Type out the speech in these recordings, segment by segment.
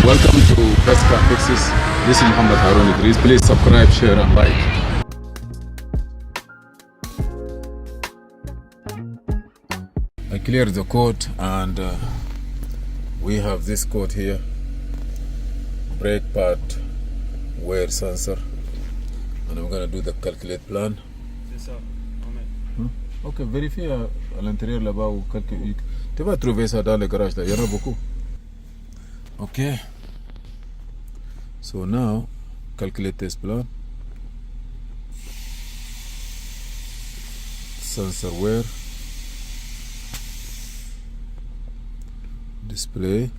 Welcome to Best Car Fixes. This is Mohamed Harun Idris. Please subscribe, share and like. I cleared the code and we have this code here. Brake pad wear sensor. And I'm gonna do the calculate plan. C'est ça, Mohamed. Ok, vérifiez à l'intérieur là-bas ou quelques... Tu vas trouver ça dans le garage là, il y en a beaucoup. Ok. So now, calculate test plan. Sensor wear. Display.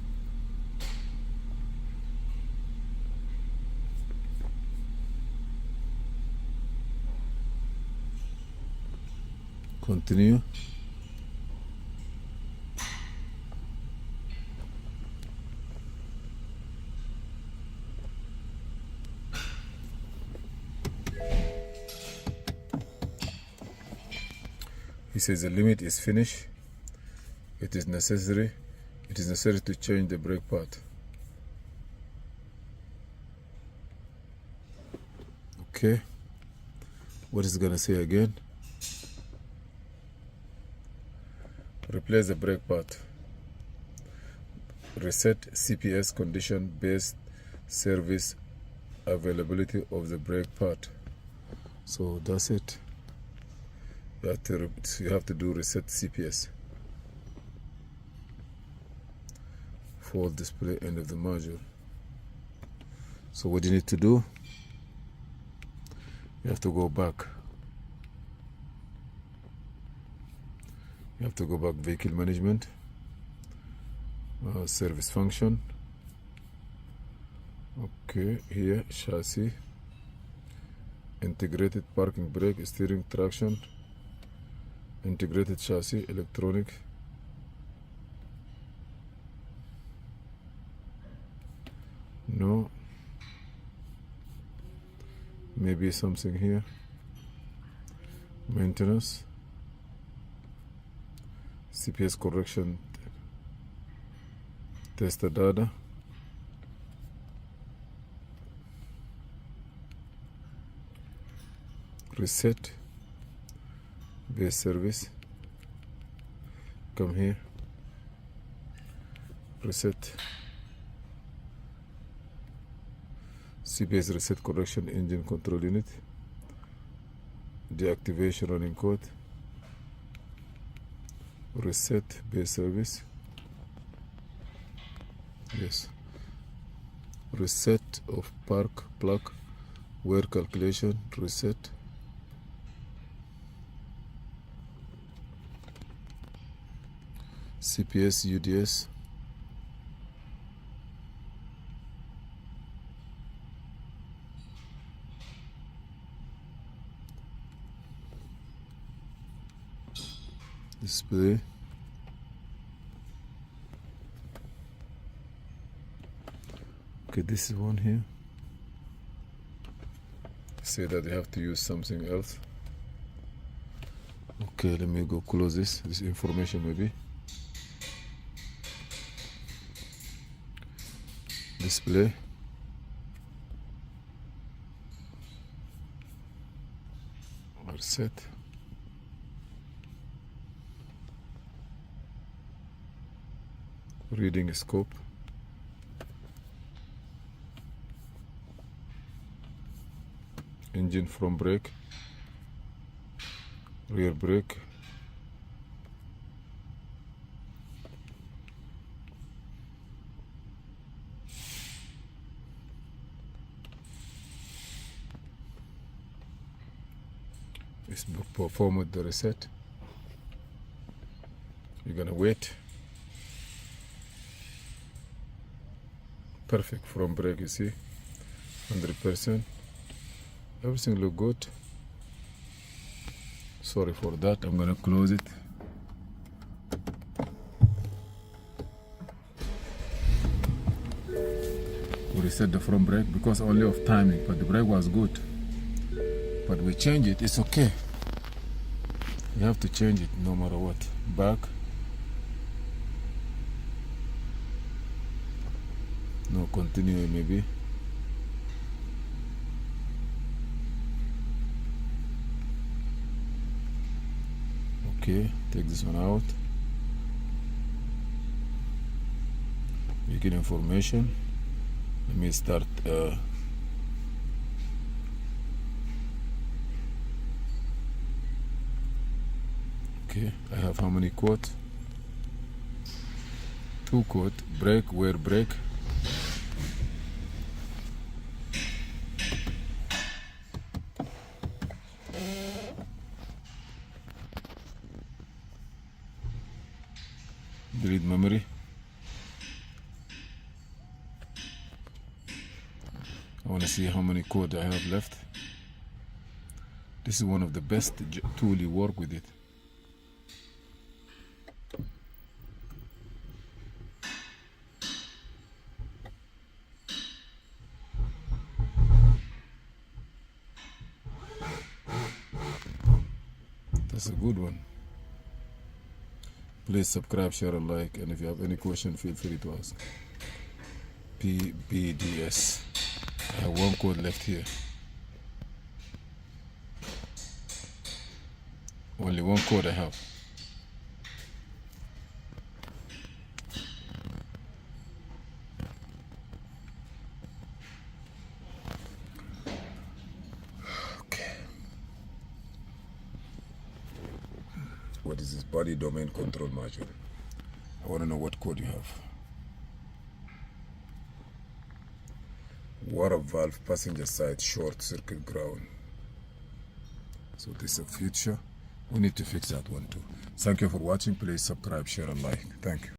Continue. He says the limit is finished. It is necessary to change the brake pad. Okay. What is it gonna say again? Replace the brake pad. Reset CPS condition based service availability of the brake pad. So that's it. You have to do reset CPS. Full display end of the module. So what you need to do, you have to go back. You have to go back vehicle management, service function. Okay, here chassis, integrated parking brake, steering traction, integrated chassis, electronic. No, maybe something here. Maintenance, CPS correction, test the data. Reset base service. Come here. Reset CPS reset correction engine control unit. Deactivation running code. Reset base service. Yes. Reset of park plug wear calculation. Reset. CPS UDS. Display. Okay, this is one here. Say that they have to use something else. Okay, let me go close this information maybe. Display. Reset. Reading scope. Engine front brake. Rear brake. It's performed the reset. You're gonna wait. Perfect front brake, you see, 100%. Everything look good. Sorry for that. I'm gonna close it. We reset the front brake because only of timing, but the brake was good. But we change it. It's okay. You have to change it no matter what. Back. No, continue maybe. Okay, take this one out. Vehicle information. Let me start. Okay, I have how many quotes? 2 quotes. Brake, where brake? Delete memory. I want to see how many code I have left. This is one of the best tool you work with it. That's a good one. Please subscribe, share, and like, and if you have any question, feel free to ask. PBDS. I have 1 code left here. Only 1 code I have. Okay. What is this? Body domain control module. I want to know what code you have. Water valve passenger side short circuit ground. So this is a future. We need to fix that one too. Thank you for watching. Please subscribe, share, and like. Thank you.